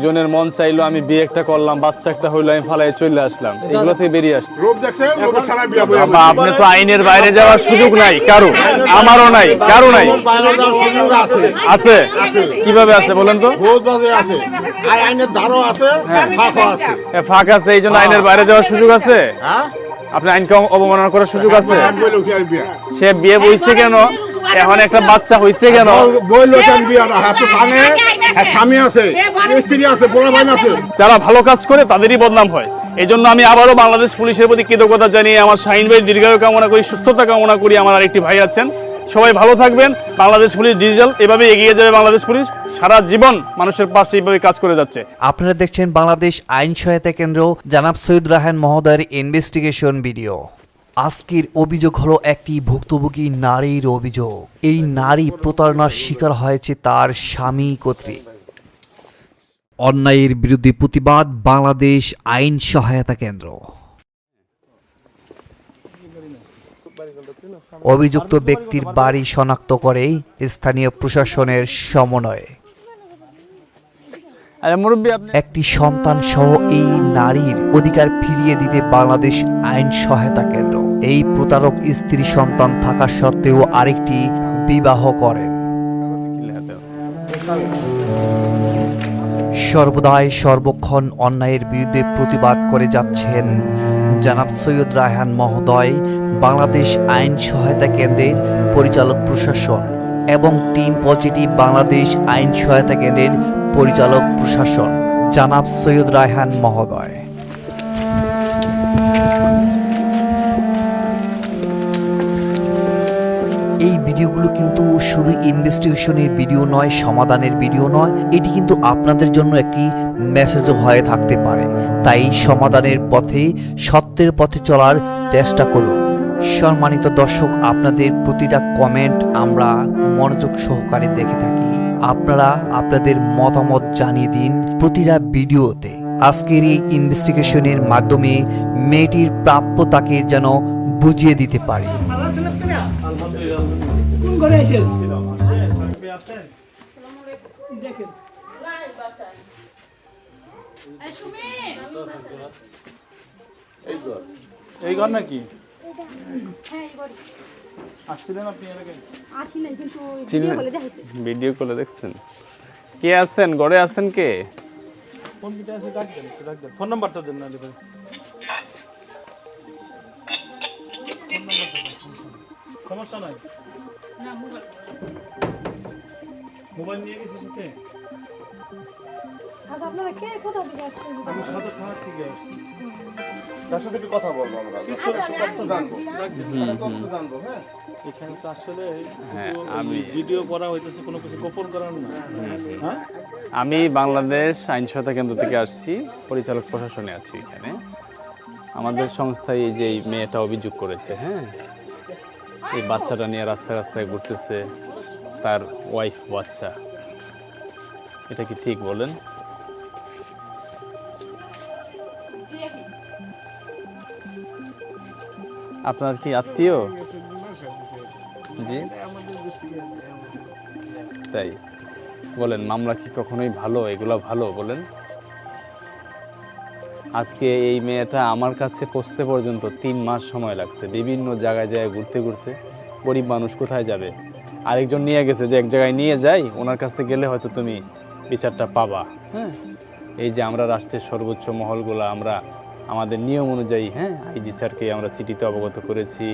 একজনের মন চাইলো আমি বিয়ে একটা করলাম, বাচ্চা একটা হইলো, আমি ফালাই চলে আসলাম, এগুলো থেকে বেরিয়ে আসতে। আপনি তো আইনের বাইরে যাওয়ার সুযোগ নাই কারো, আমারও নাই, কারো নাই। আছে কিভাবে আছে বলেন তো? ফাঁক আছে, এই জন্য আইনের বাইরে যাওয়ার সুযোগ আছে। আপনি আইনকে অবমাননা করার সুযোগ আছে। সে বিয়ে বইছে কেন, এখন একটা বাচ্চা হইছে কেন? যারা ভালো কাজ করে তাদেরই বদনাম হয়। এই জন্য আমি আবারও বাংলাদেশ পুলিশের প্রতি কৃতজ্ঞতা জানিয়ে আমার শাহিন ভাই দীর্ঘায়ু কামনা করি, সুস্থতা কামনা করি। আমার আরেকটি ভাই আছেন, সবাই ভালো থাকবেন। বাংলাদেশ পুলিশ ডিজিটাল এভাবে এগিয়ে যাবে। বাংলাদেশ পুলিশ সারা জীবন মানুষের পাশে এইভাবে কাজ করে যাচ্ছে। আপনারা দেখছেন বাংলাদেশ আইন সহায়তা কেন্দ্র জনাব সৈয়দ রায়হান মহোদয়ের ইনভেস্টিগেশন ভিডিও। আজকের অভিযোগ হলো একটি ভুক্তভোগী নারীর অভিযোগ। এই নারী প্রতারণার শিকার হয়েছে তার স্বামী কর্তৃক। অন্যায়ের বিরুদ্ধে প্রতিবাদ বাংলাদেশ আইন সহায়তা কেন্দ্র। অভিযুক্ত ব্যক্তির বাড়ি শনাক্ত করে স্থানীয় প্রশাসনের সমন্বয়ে একটি সন্তান সহ এই নারীর অধিকার ফিরিয়ে দিতে বাংলাদেশ আইন সহায়তা কেন্দ্র এই প্রতারক স্ত্রী সন্তান থাকা সত্ত্বেও আরেকটি বিবাহ করেন। সর্বদাই সর্বক্ষণ অন্যায়ের বিরুদ্ধে প্রতিবাদ করে যাচ্ছেন জনাব সৈয়দ রায়হান মহোদয়, বাংলাদেশ আইন সহায়তা কেন্দ্রের পরিচালক প্রশাসন এবং টিম পজিটিভ বাংলাদেশ আইন সহায়তা কেন্দ্রের পরিচালক প্রশাসন জনাব সৈয়দ রায়হান মহোদয়। এই ভিডিওগুলো কিন্তু শুধু ইনভেস্টিগেশনের ভিডিও নয়, সমাধানের ভিডিও নয়, এটি কিন্তু আপনাদের জন্য একটি মেসেজও হয়ে থাকতে পারে। তাই সমাধানের পথে, সত্যের পথে চলার চেষ্টা করুন। সম্মানিত দর্শক, আপনাদের প্রতিটা কমেন্ট আমরা মনোযোগ সহকারে দেখে থাকি। আপনারা আপনাদের মতামত জানিয়ে দিন প্রতিটা ভিডিওতে। আজকের এই ইনভেস্টিগেশনের মাধ্যমে মেয়েটির প্রাপ্যতাকে যেন বুঝিয়ে দিতে পারি। এই ঘর নাকি? ভিডিও কলে দেখছেন? কে আছেন ঘরে? আছেন কে? ফোন নাম্বারটা দেন না। সমস্যা নাই, মোবাইল নিয়ে গেছে সাথে। আচ্ছা, আপনারা কে কোথা থেকে আসছেন? আমি সাথে থানা থেকে আসছি। তার সাথে কথা বলবো আমরা, তথ্য জানবো। হ্যাঁ, এখানে তো আসলে আমি ভিডিও করা হইতেছে, কোনো কিছু গোপন করার না। হ্যাঁ, আমি বাংলাদেশ আইন সহায়তা কেন্দ্র থেকে আসছি, পরিচালক প্রশাসনে আছি এখানে। আমাদের সংস্থায় এই যে মেয়েটা অভিযোগ করেছে, হ্যাঁ, এই বাচ্চাটা নিয়ে রাস্তায় রাস্তায় ঘুরতেছে, তার ওয়াইফ বাচ্চা, এটা কি ঠিক বলেন? আপনার কি আত্মীয়? জি, তাই বলেন। মামলা কি কখনোই ভালো? এগুলো ভালো বলেন? আজকে এই মেয়েটা আমার কাছে পৌঁছতে পর্যন্ত 3 মাস সময় লাগছে। বিভিন্ন জায়গায় ঘুরতে ঘুরতে। গরিব মানুষ কোথায় যাবে? আরেকজন নিয়ে গেছে যে এক জায়গায় নিয়ে যাই, ওনার কাছে গেলে হয়তো তুমি বিচারটা পাবা। হ্যাঁ, এই যে আমরা রাষ্ট্রের সর্বোচ্চ মহলগুলো আমরা আমাদের নিয়ম অনুযায়ী, হ্যাঁ, আইজি স্যারকে আমরা চিঠিতে অবগত করেছি,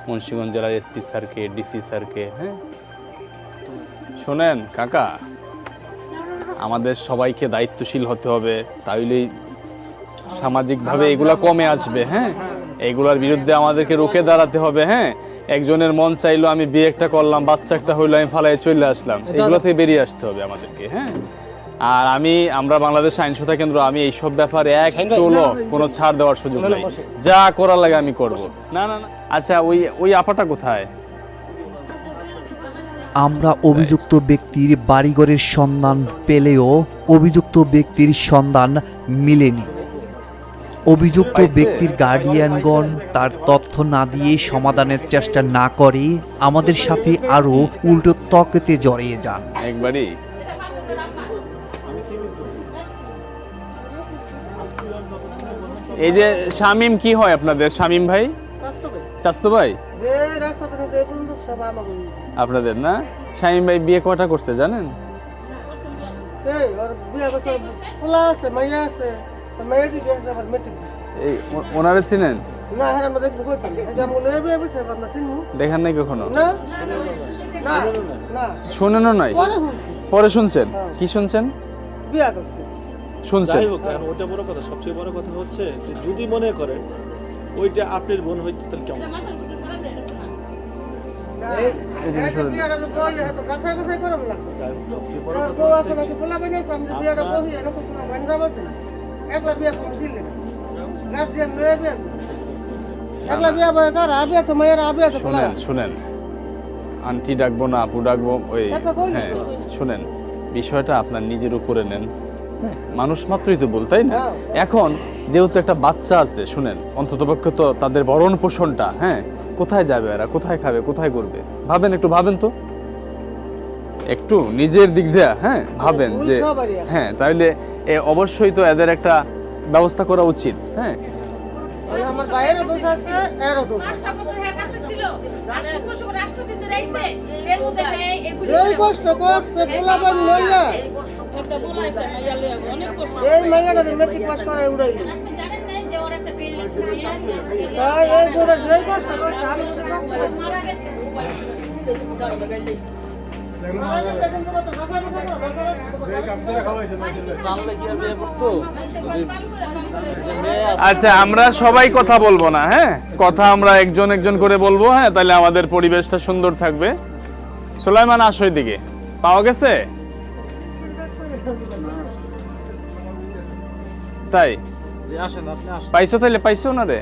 মুন্সিগঞ্জ জেলার এসপি স্যারকে, ডিসি স্যারকে। হ্যাঁ, শোনেন কাকা, আমাদের সবাইকে দায়িত্বশীল হতে হবে, তাইলেই সামাজিকভাবে এগুলা কমে আসবে। হ্যাঁ, এগুলার বিরুদ্ধে আমাদেরকে রুখে দাঁড়াতে হবে। হ্যাঁ, একজনের মন চাইলো আমি বিয়ে একটা করলাম, বাচ্চা একটা হইলো, আমি ফালাই চলে আসলাম, এগুলো থেকে বেরিয়ে আসতে হবে আমাদেরকে। হ্যাঁ, আর আমরা বাংলাদেশ আইন সহায়তা কেন্দ্র, আমি এইসব ব্যাপারে এক চুলো কোনো ছাড় দেওয়ার সুযোগ নেই। যা করার লাগে আমি করব। না না না, আচ্ছা, ওই আপাটা কোথায়? আমরা অভিযুক্ত ব্যক্তির বাড়িঘরের সন্ধান পেলেও অভিযুক্ত ব্যক্তির সন্ধান মিলেনি। অভিযুক্ত ব্যক্তির গার্ডিয়ানগণ তার তথ্য না দিয়ে সমাধানের চেষ্টা না করে আমাদের সাথে আরো উল্টো তর্কতে জড়িয়ে যান। একবারই এই যে শামিম কি হয় আপনাদের? শামিম ভাই, চাস্তো ভাই আপনাদের না? শামিম ভাই বিয়ে কটা করছে জানেন? এই ওনারে চিনেন? দেখেন নাই কখনো? শোনেনও নাই? পরে শুনছেন? কি শুনছেন? শুনছেন? যাই হোক, এখন ওটা বড় কথা। সবচেয়ে বড় কথা হচ্ছে যে যদি মনে করেন ওইটা আপনার বোন হইতো তাহলে কেমন? শুনেন শুনেন, আন্টি ডাকবো না আপু ডাকবো, ওই হ্যাঁ শুনেন, বিষয়টা আপনার নিজের উপরে নেন। হ্যাঁ, মানুষ মাত্রই তো বল, তাই না? এখন যেহেতু একটা বাচ্চা আছে, শুনেন, অন্ততপক্ষে তো তাদের ভরণ পোষণটা, হ্যাঁ, কোথায় যাবে এরা, কোথায় খাবে, কোথায় করবে, ভাবেন, একটু ভাবেন তো, একটু নিজের দিক দিয়ে, হ্যাঁ ভাবেন যে হ্যাঁ তাহলে অবশ্যই তো এদের একটা ব্যবস্থা করা উচিত। হ্যাঁ, আমার ভাইয়েরও দোষ আছে, এরও দোষ আছে। এই কষ্ট করছে পোলাপান লইয়া, এই মাইয়াটা মেট্রিক পাস করে উড়াইল। তাই এই বুড়া যে কষ্ট করছে, আমি তো কষ্ট করছি। মারা গেছে। আচ্ছা আমরা সবাই কথা বলবো না, হ্যাঁ, কথা আমরা একজন একজন করে বলবো, হ্যাঁ, তাহলে আমাদের পরিবেশটা সুন্দর থাকবে। সুলাইমান, আসো দিকে, পাওয়া গেছে? তাই আসেন, আপনি আসেন। পাইছো? তাইলে পাইছো না রে?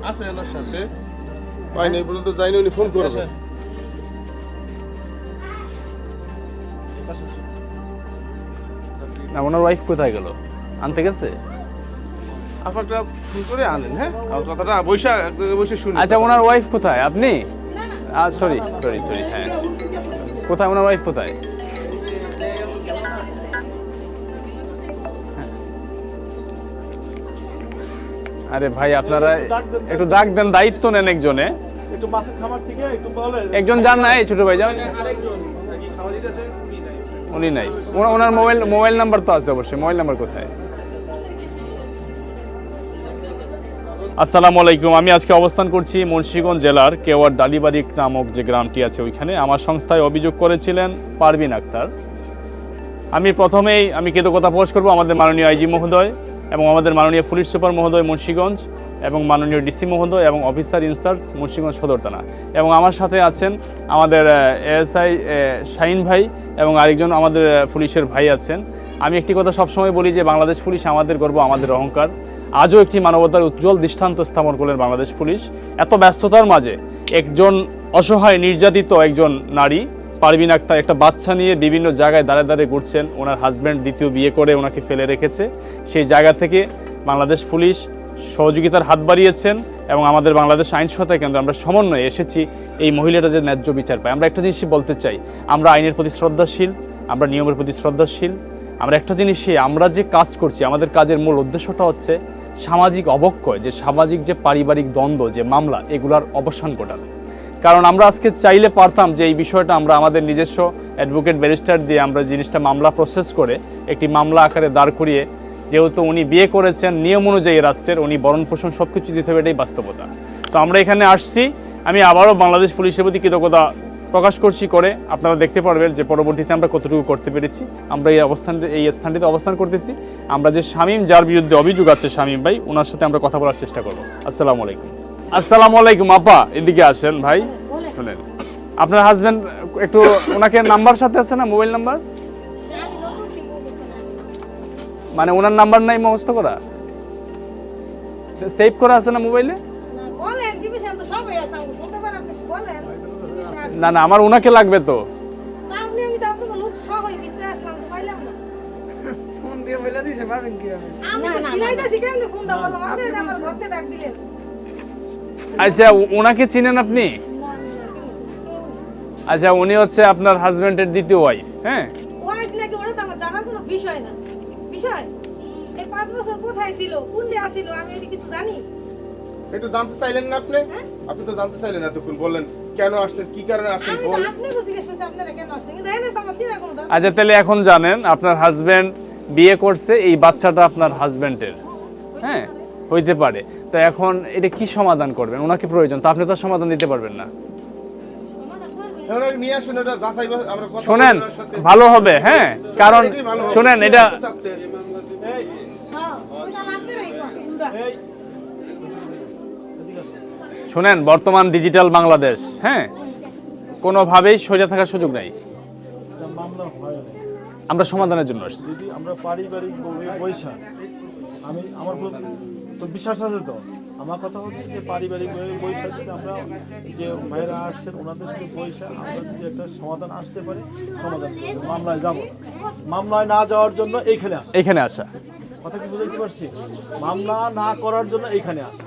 আছে ওনার সাথে, পাই নাই পর্যন্ত যাইনি, উনি ফোন করবে। না, ওনার ওয়াইফ কোথায় গেল? আনতে গেছে? আপনারা ফোন করে আনেন, হ্যাঁ, আর কথাটা বসে বসে শুনি। আচ্ছা, ওনার ওয়াইফ কোথায়? আপনি? সরি সরি সরি, হ্যাঁ, কোথায় ওনার ওয়াইফ কোথায়? আরে ভাই, আপনারা একটু ডাক দেন, দায়িত্ব নেন একজনে। একটু মাছের খামার থেকে একটু বলেন। একজন যান না, এই ছোট ভাই যান। আরেকজন নাকি খাওয়া দিতেছে, উনি নাই। ওনার মোবাইল নাম্বার তো আছে অবশ্যই। মোবাইল নাম্বার কোথায়? আসসালামু আলাইকুম। আমি আজকে অবস্থান করছি মুন্সিগঞ্জ জেলার কেওয়ার ডালিবাড়ি নামক যে গ্রামটি আছে ওইখানে। আমার সংস্থায় অভিযোগ করেছিলেন পারভিন আক্তার। আমি প্রথমেই কৃতজ্ঞতা প্রকাশ করব আমাদের মাননীয় আইজি মহোদয় এবং আমাদের মাননীয় পুলিশ সুপার মহোদয় মুন্সিগঞ্জ এবং মাননীয় ডিসি মহোদয় এবং অফিসার ইনচার্জ মুন্সিগঞ্জ সদর থানা, এবং আমার সাথে আছেন আমাদের এএসআই শাহিন ভাই এবং আরেকজন আমাদের পুলিশের ভাই আছেন। আমি একটি কথা সবসময় বলি যে বাংলাদেশ পুলিশ আমাদের গর্ব, আমাদের অহংকার। আজও একটি মানবতার উজ্জ্বল দৃষ্টান্ত স্থাপন করলেন বাংলাদেশ পুলিশ। এত ব্যস্ততার মাঝে একজন অসহায় নির্যাতিত একজন নারী পারভিন আক্তার একটা বাচ্চা নিয়ে বিভিন্ন জায়গায় দাঁড়ে দাঁড়িয়ে ঘুরছেন। ওনার হাজব্যান্ড দ্বিতীয় বিয়ে করে ওনাকে ফেলে রেখেছে। সেই জায়গা থেকে বাংলাদেশ পুলিশ সহযোগিতার হাত বাড়িয়েছেন এবং আমাদের বাংলাদেশ আইন সহায়তা কেন্দ্র আমরা সমন্বয়ে এসেছি এই মহিলাটা যে ন্যায্য বিচার পায়। আমরা একটা জিনিসই বলতে চাই, আমরা আইনের প্রতি শ্রদ্ধাশীল, আমরা নিয়মের প্রতি শ্রদ্ধাশীল। আমরা একটা জিনিসই, আমরা যে কাজ করছি, আমাদের কাজের মূল উদ্দেশ্যটা হচ্ছে সামাজিক অবক্ষয়, যে সামাজিক যে পারিবারিক দ্বন্দ্ব, যে মামলা, এগুলার অবসান ঘটানো। কারণ আমরা আজকে চাইলে পারতাম যে এই বিষয়টা আমরা আমাদের নিজস্ব অ্যাডভোকেট ব্যারিস্টার দিয়ে আমরা জিনিসটা মামলা প্রসেস করে একটি মামলা আকারে দাঁড় করিয়ে, যেহেতু উনি বিয়ে করেছেন নিয়ম অনুযায়ী রাষ্ট্রের, উনি ভরণ পোষণ সব কিছু দিতে হবে, এটাই বাস্তবতা। তো আমরা এখানে আসছি, আমি আবারও বাংলাদেশ পুলিশের প্রতি কৃতজ্ঞতা প্রকাশ করছি করে আপনারা দেখতে পারবেন যে পরবর্তীতে আমরা কতটুকু করতে পেরেছি। আমরা এই স্থানটিতে অবস্থান করতেছি। আমরা যে শামীম, যার বিরুদ্ধে অভিযোগ আছে শামীম ভাই, ওনার সাথে আমরা কথা বলার চেষ্টা করব। আসসালামু আলাইকুম। আসসালামু আলাইকুম আপা, এদিকে আসেন ভাই। শুনেন, আপনার হাজবেন্ড একটু, ওনাকে নাম্বার সাথে আছে না, মোবাইল নাম্বার? মানে ওনার নাম্বার নাই মুখস্থ করা, সেভ করা আছে না মোবাইলে? না না, আমার ওনাকে লাগবে তো। আচ্ছা, ওনাকে চিনেন আপনি? আচ্ছা, উনি হচ্ছে আপনার হাজবেন্ডের দ্বিতীয় ওয়াইফ। হ্যাঁ, এই 5 বছর কোথায় ছিল কোনটা ছিল আমি এটা কিছু জানি এটা জানতে চাইলেন না আপনি? আপনি তো জানতে চাইলেন এতক্ষণ, বললেন কেন আসছেন, কি কারণে আসছেন আমি তো বল। আপনাকে জিজ্ঞেস করছি আপনারা কেন আসছেন কিন্তু এনে তো আমার চিনা কোনো দরকার আচ্ছা তাহলে এখন জানেন আপনার হাজবেন্ড বিয়ে করছে, এই বাচ্চাটা আপনার হাজবেন্ডের, হ্যাঁ হইতে পারে। তো এখন এটা কি সমাধান করবেন? ওনাকে প্রয়োজন, তো আপনি তো আর সমাধান দিতে পারবেন না। সমাধান করবে ওনাকে নিয়ে আসেন, ওটা যাচাই আমরা কথা শোনেন বলি ওনার সাথে। ভালো হবে, হ্যাঁ কারণ এটাই ভালো হবে। শোনেন এটা কি চাচ্ছে? হ্যাঁ ওইটা আপনারাই কোনটা এই শোনেন বর্তমান ডিজিটাল বাংলাদেশ, হ্যাঁ কোনোভাবেই সরে থাকার সুযোগ নাই। এটা মামলা হয় না। আমরা সমাধানের জন্য আসছি। যদি আমরা পারিবারিক পয়সা, আমি আমার তো বিশ্বাস আছে তো, আমার কথা হচ্ছে যে পারিবারিক পয়সা যদি আমরা যে ভাইরা আসছেন ওনাদের সাথে পয়সা আমরা যদি একটা সমাধান আসতে পারি, সমাধান করবো। মামলায় যাব, মামলায় না যাওয়ার জন্য এইখানে আসা। এখানে আসা কথা কি বুঝাইতে পারছি? মামলা না করার জন্য এইখানে আসা।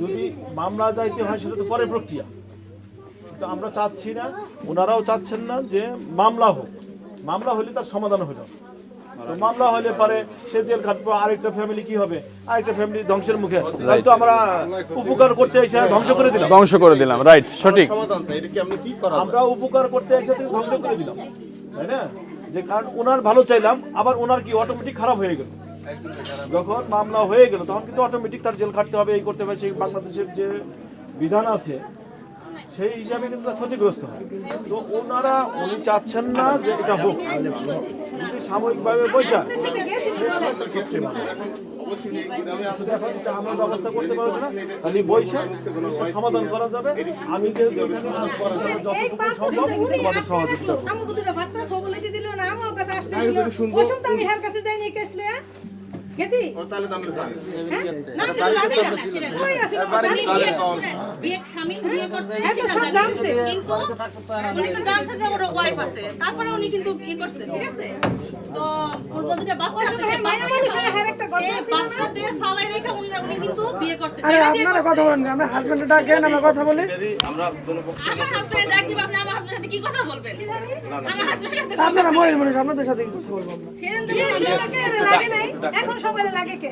যদি মামলা যাইতে হয় সেটা তো পরের প্রক্রিয়া। তো আমরা চাচ্ছি না, ওনারাও চাচ্ছেন না যে মামলা হোক। মামলা হলে তার সমাধান হলো। তো মামলা হলে পরে সে জেল খাটবে, আরেকটা ফ্যামিলি কি হবে, আরেকটা ফ্যামিলি ধ্বংসের মুখে। তাই তো আমরা উপকার করতে এসে ধ্বংস করে দিলাম। ধ্বংস করে দিলাম, রাইট সঠিক। সমাধান চাই, এটা কি আপনি কি করা আমরা উপকার করতে এসে ধ্বংস করে দিলাম, তাই না? যে কারণ ওনার ভালো চাইলাম, আবার ওনার কি অটোমেটিক খারাপ হয়ে গেল। যখন মামলা হয়ে গেল তখন কিন্তু অটোমেটিক তার জেল খাটতে হবে, এই করতে হবে। সেই বাংলাদেশের যে বিধান আছে সেই হিসাবে কিন্তু তার ক্ষতিগ্রস্ত হয়। তো উনি চাচ্ছেন না যে এটা হোক। যদি সাময়িকভাবে পয়সা আমরা ব্যবস্থা করতে পারবো না, তাহলে পয়সা সমাধান করা যাবে। আমি যেহেতু এখানে আসবো, এই যতটুকু 5 সম্ভব বছর উনি তোমাদের আসতে সহযোগিতা রাখলো আমাকে দুটো বাচ্চা খবর লিখে দিল না আমার কাছে আসতে আমি দিল একটু শুনবো। ওসব তো আমি হার কাছে যাইনি কেসলে গেছি ও তাহলে তো আমরা জানি। হ্যাঁ না তো জানি না কই আছে বিয়ে স্বামী বিয়ে করছে এত সব জানছে কিন্তু উনি তো জানছে যে ওর ওয়াইফ আছে, তারপরে উনি কিন্তু বিয়ে করছে, ঠিক আছে? তো ওর দুটো বাচ্চা আছে, সেই মায়া মানুষের হার একটা কথা সেই আছে বাচ্চাদের ফালাই রেখে উনি কিন্তু বিয়ে করছে। আরে আপনারা কথা বলেন, আমরা হাজবেন্ডে ডাকেন, আমরা কথা বলি। আমরা দুটো পক্ষ আমার হাজবেন্ড ডাক দিবা, আপনি আমার হাজবেন্ডের সাথে কি কথা বলবেন? আমার হাজবেন্ডের সাথে আপনারা মহিলা মানুষ, আপনাদের সাথে কি কথা বলবো আমরা? সেদিন বিয়ে সেটাকে আর লাগে নাই এখন সবাই লাগে কে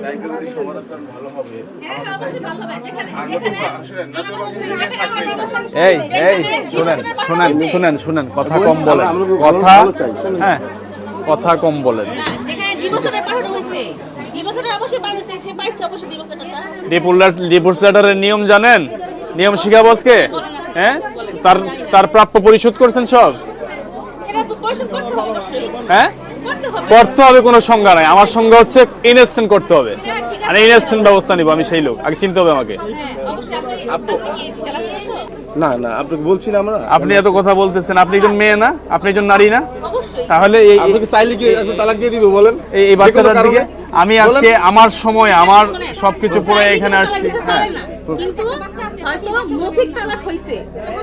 দায়িত্ব যদি সমাধান করেন ভালো হবে। হ্যাঁ অবশ্যই ভালো হবে। যেখানে যেখানে এই এই শুনেন শুনেন শুনেন শুনেন কথা কম বলেন, কথা হ্যাঁ কথা কম বলেন। যেখানে ডিভোর্সের পাঠানো হয়েছে, ডিভোর্সের অবশ্যই পাঠানো, সে পাইছে অবশ্যই ডিভোর্সের। ডিভোর্স লেটারের নিয়ম জানেন? নিয়ম শিখাবো আজকে, হ্যাঁ তার তার প্রাপ্য পরিশোধ করছেন সব, সেটা তো পরিশোধ করতে হবে অবশ্যই। হ্যাঁ করতে হবে। করতে হবে, কোনো সংজ্ঞা নাই। আমার সংজ্ঞা হচ্ছে ইনস্ট্যান্ট করতে হবে, হ্যাঁ, ঠিক আছে। আর ইনস্ট্যান্ট ব্যবস্থা নিব আমি, সেই লোক আগে চিনতে হবে আমাকে। হ্যাঁ, অবশ্যই আপনি কি চালাতে পারছো? না না আপনাকে বলছি না আমরা। আপনি এত কথা বলতেছেন, আপনি একজন মেয়ে না, আপনি একজন নারী না, অবশ্যই। তাহলে এই আপনাকে চাইলে কি এখন তালাক দিয়ে দিবে বলেন? এই বাচ্চাটার যে কোনো দিকে কারণে? আমি আজকে আমার সময় আমার শোনেন, সবকিছু পড়ে এখানে আসছি। হ্যাঁ কিন্তু হয়তো মৌখিক তালাক হইছে।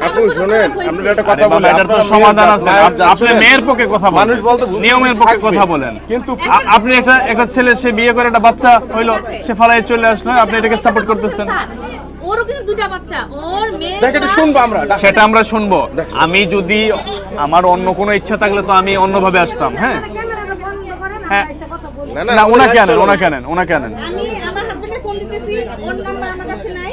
আপু শোনেন, আপনার একটা কথা আরে বাবা, বলি, এটার তো আপনারা সমাধান মেয়ের আছে। মায়ের আপনি শুনেন। মেয়ের পক্ষে কথা বলেন, মানুষ বলতে ভুল নিয়মের পক্ষে থাকবে। কথা বলেন। কিন্তু আপনি একটা ছেলে, সে বিয়ে করে একটা বাচ্চা হইলো, সে ফালাই চলে আসলো, আপনি এটাকে সাপোর্ট করতেছেন। ওরও কিন্তু দুটো বাচ্চা, ওর মেয়ে দেখ এটা শুনবো আমরা। সেটা আমরা শুনবো। আমি যদি আমার অন্য কোনো ইচ্ছা থাকলে তো আমি অন্যভাবে আসতাম। হ্যাঁ ক্যামেরাটা বন্ধ করেন হ্যাঁ। আমরা এসে কথা বলি না ওনাকে আনেন, ওনাকে আনেন, ওনাকে আনেন। আমি আমার হাজবেন্ডের ফোন দিতেছি, ওর নাম্বার আমার কাছে নাই।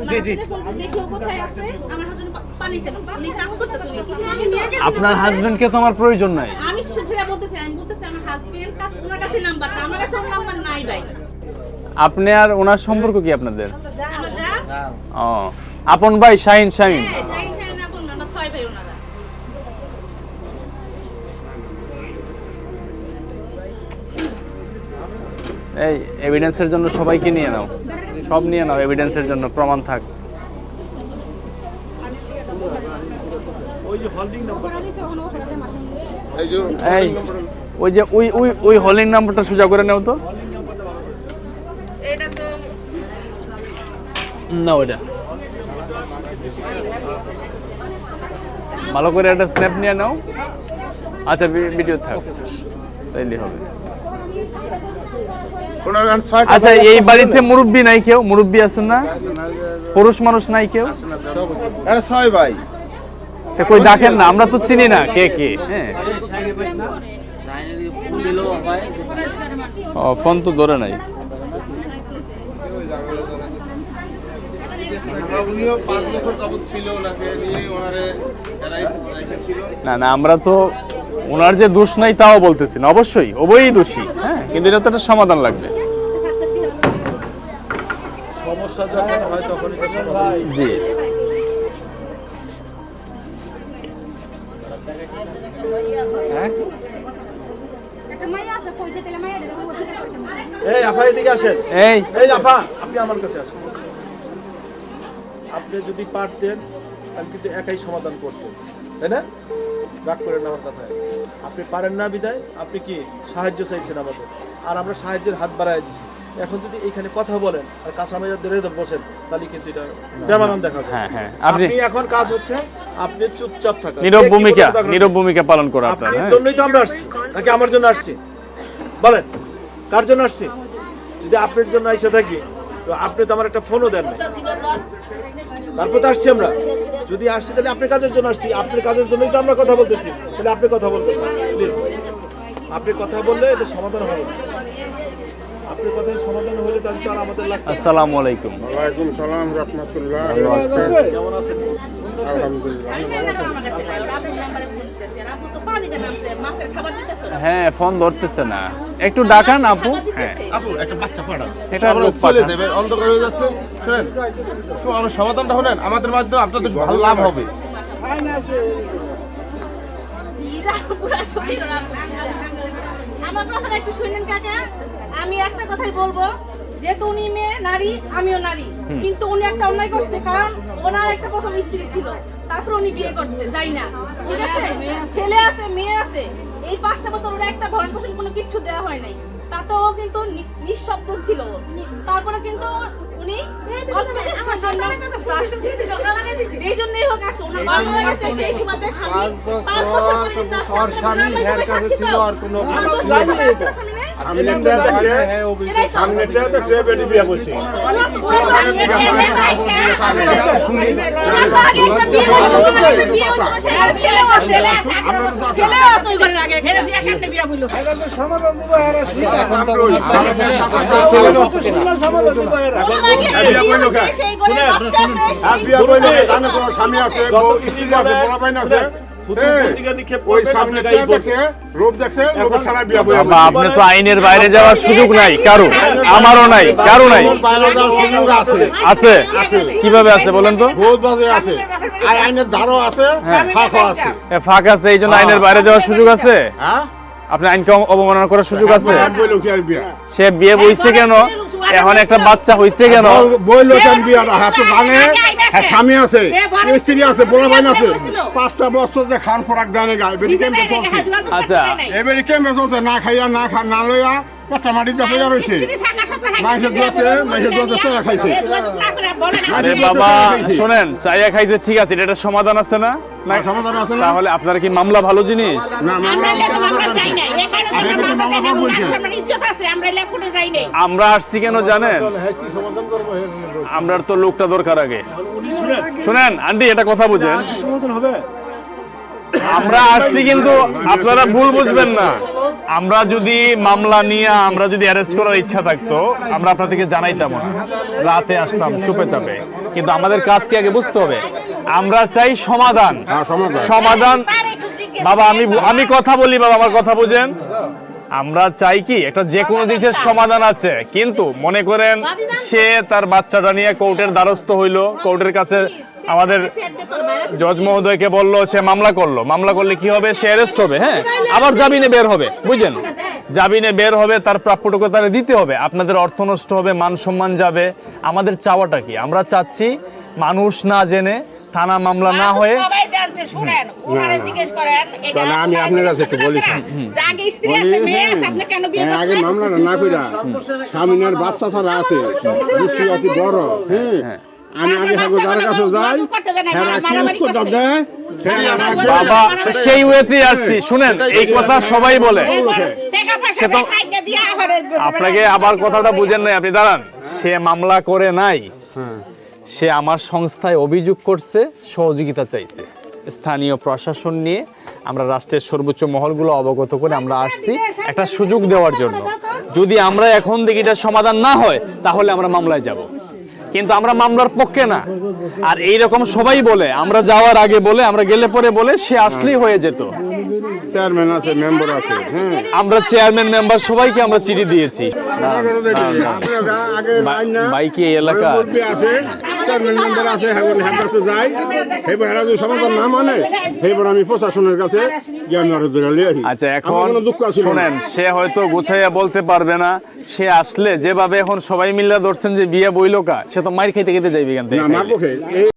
জি, জি। ফোন দেখো কোথায় আছে। আমার হাজবেন্ড পানিতে, উনি কাজ করতেছে, উনি আমি নিয়ে গেছি। আপনার হাজবেন্ডকে তো আমার প্রয়োজন নাই। আমি সেটা বলতেছি, আমি বলতেছি আমার হাজবেন্ড কাজ, ওনার কাছে নাম্বারটা, আমার কাছে ওর নাম্বার নাই ভাই। আপনি আর ওনার সম্পর্ক কি আপনাদের? আমার যা ও আপন ভাই শাহিন, শাহিন। হ্যাঁ, শাহিন শাহিন আপন, আমরা 6 ভাই ওনারা। এই এভিডেন্সের জন্য সবাইকে নিয়ে নাও, সব নিয়ে নাও এভিডেন্সের জন্য, প্রমাণ থাক। ওই যে হোল্ডিং নাম্বার, এই যে এই ওই যে ওই হোল্ডিং নাম্বারটা সোজা করে নাও তো। এটা তো না ওইটা ভালো করে একটা স্ন্যাপ নিয়ে নাও। আচ্ছা ভিডিও থাক, তাইলে হবে। ওনার আর 6টা আচ্ছা এই বাড়িতে মুরব্বি নাই কেউ? মুরব্বি আছেন না? পুরুষ মানুষ নাই কেউ? আরে 6 ভাই। তা কই দেখেন না, আমরা তো চিনি না কে কে। হ্যাঁ ফোন তো ধরে নাই। উনিও 5 বছর যাবত ছিল ওনাকে নিয়ে ওনারে রেখেছিল। না না, আমরা তো ওনার যে দোষ নাই তাও বলতেছি না, অবশ্যই ওই দোষী, হ্যাঁ, কিন্তু এটা তো একটা সমাধান লাগবে। সমস্যা যখন হয় তখন এটা সমাধান। জি এই আফা এদিকে আসেন। এই এই আফা আপনি আমার কাছে আসেন। আপনি যদি পারতেন তাহলে কিন্তু একাই সমাধান করতেন, তাই না? রাগ করেন না আমার কথায়। আপনি পারেন না বিদায় আপনি কি সাহায্য চাইছেন আমাদের, আর আমরা সাহায্যের হাত বাড়ায় দিছি। এখন যদি এখানে কথা বলেন আর কাঁচামাইয়া ধরে বসেন তাহলে কিন্তু এটা বেমানান দেখাবে। হ্যাঁ হ্যাঁ, আপনি এখন কাজ হচ্ছে আপনি চুপচাপ থাকুন, নীরব ভূমিকা পালন করা আপনার। আপনার হ্যাঁ, জন্যই তো আমরা আসছি, নাকি আমার জন্য আসছি? বলেন কার জন্য আসছি? যদি আপনার জন্য এসে থাকি তো আপনি তো আমার একটা ফোনও দেন না, তারপর তো আসছি আমরা। যদি আসছি তাহলে আপনার কাজের জন্য আসছি, আপনার কাজের জন্যই তো আমরা কথা বলতেছি। তাহলে আপনি কথা বলবেন প্লিজ। আপনি কথা বললে এটা সমাধান হবে। আপনার কথার সমাধান হলে তাহলে তো আর আমাদের লাগবে। আসসালামু আলাইকুম। ওয়ালাইকুম সালাম রাহমাতুল্লাহ। কেমন আছেন? আলহামদুলিল্লাহ। হ্যাঁ, ফোন ধরতেছে না, একটু ডাকান আপু। হ্যাঁ, আপু একটা বাচ্চা পাঠান, এটা আমরা লোক চলে পাঠান। যাবে, অন্ধকার হয়ে যাচ্ছে। শুনেন তো আমার সমাধানটা হলেন আমাদের মাধ্যমে আপনাদের ভালো লাভ হবে। আমার কথাটা একটু শুনলেন কাকা? আমি একটা কথাই বলবো, যেহেতু উনি মেয়ে নারী, আমিও নারী, কিন্তু উনি একটা অন্যায় করছে, কারণ ওনার একটা প্রথম স্ত্রী ছিল, তারপর উনি বিয়ে করছে, যাই না, ঠিক আছে? ছেলে আছে, মেয়ে আছে, এই 5টা বছর ওরা একটা ভরণ পোষণ কোনো কিছু দেওয়া হয় নাই, তাতেও কিন্তু নিঃশব্দ ছিল। তারপরে কিন্তু উনি যেই জন্যই হোক আসছে, ওনার ভালো লাগছে, সেই সুবাদে স্বামী 5 বছর পরে কিন্তু আসছে। স্বামী আছে, স্ত্রী আছে, পোলাপাইন আছে, ওই সামনে দেখছে, রূপ দেখছে, রূপের ছাড়া বিয়া বই বাবা, আপনি তো আইনের বাইরে যাওয়ার সুযোগ নাই কারো, আমারও নাই, কারো নাই। আছে? কিভাবে আছে বলেন তো? বহুত বাজে আছে, আইনের ধারও আছে, ফাঁকও আছে। ফাঁক আছে, এই জন্য আইনের বাইরে যাওয়ার সুযোগ আছে? হ্যাঁ, আপনি আইনকে অবমাননা করার সুযোগ আছে? বইলো কি আর বিয়া? সে বিয়ে বইছে কেন? এখন একটা বাচ্চা হইছে কেন? বইলো কেন বিয়া? হাতে ভাঙে, স্বামী আছে, স্ত্রী আছে, পোলাপাইন আছে, 5টা বছর যে খান খোরাক জানে গায়ে বেটি কেমন চলছে। আচ্ছা, এবারে কেমন চলছে? না খাইয়া না লইয়া কটা মাটি চাপিয়া রয়েছে, মাইসের দোয়াতে চা খাইছে। আরে বাবা শোনেন, চাইয়া খাইছে ঠিক আছে, এটা একটা সমাধান আছে না? না, সমাধান আছে না? তাহলে আপনার কি মামলা ভালো জিনিস? না, আমরা আসছি কেন জানেন? আমরা তো লোকটা দরকার আগে। শুনেন আন্টি, এটা কথা বুঝেন, সমাধান হবে। আমরা আসছি কিন্তু আপনারা ভুল বুঝবেন না। আমরা যদি মামলা নিয়ে আমরা যদি অ্যারেস্ট করার ইচ্ছা থাকতো, আমরা আপনাদেরকে জানাইতাম না, রাতে আসতাম চুপে চাপে। কিন্তু আমাদের কাজকে আগে বুঝতে হবে। আমরা চাই সমাধান। সমাধান বাবা, আমি কথা বলি বাবা, আমার কথা বুঝেন। আমরা চাই কি একটা যে কোনো জিনিসের সমাধান আছে, কিন্তু মনে করেন সে তার বাচ্চাটা নিয়ে কোর্টের দ্বারস্থ হইলো, কোর্টের কাছে আমাদের জজ মহোদয়কে বললো, সে মামলা করলো। মামলা করলে কি হবে? সে অ্যারেস্ট হবে, হ্যাঁ, আবার জামিনে বের হবে, বুঝছেন? জামিনে বের হবে, তার প্রাপ্যটুকু তারা দিতে হবে। আপনাদের অর্থ নষ্ট হবে, মান সম্মান যাবে। আমাদের চাওয়াটা কি? আমরা চাচ্ছি মানুষ না জেনে, থানা মামলা না হয়ে। আমি আপনার কাছে একটু বলি, আগে মামলাটা না কইরা স্বামীর বাচ্চা ছাড়া আছে, বুঝতে পারছি বড়, হ্যাঁ, আমি আগে হাগো যার কাছে যাই, বাবা সেই ওয়েতে আসছি। শুনেন, এই কথা সবাই বলে, সে তো আপনাকে আবার কথাটা বুঝেন নাই, আপনি দাঁড়ান। সে মামলা করে নাই, সে আমার সংস্থায় অভিযোগ করছে, সহযোগিতা চাইছে। স্থানীয় প্রশাসন নিয়ে আমরা রাষ্ট্রের সর্বোচ্চ মহলগুলো অবগত করে আমরা আসছি একটা সুযোগ দেওয়ার জন্য। যদি আমরা এখন থেকে এটা সমাধান না হয় তাহলে আমরা মামলায় যাব, কিন্তু আমরা মামলার পক্ষে না। আর এইরকম সবাই বলে, আমরা যাওয়ার আগে বলে, আমরা গেলে পরে বলে সে আসলেই হয়ে যেত। চেয়ারম্যান আছে, মেম্বার আছে, হ্যাঁ আমরা চেয়ারম্যান মেম্বার সবাইকে আমরা চিঠি দিয়েছি। আপনারা আগে লাইন না ভাই কি এই এলাকা মুরব্বি আছে, চেয়ারম্যান মেম্বার আছে, এখন হ্যাঁ কাছে যাই, এবার হেরা যদি সমাধান না মানে এবার আমি প্রশাসনের কাছে গিয়ে আমি আরো ধরে লিয়ে আসি। আচ্ছা, আমার এখন কোনো দুঃখ আছে না। শুনেন, সে হয়তো গুছাইয়া বলতে পারবে না। সে আসলে যেভাবে এখন সবাই মিল্লা ধরছেন যে বিয়ে বইলো কা, সে তো মাইর খাইতে খেতে যাইবে এখান থেকে। না মারবো খেয়ে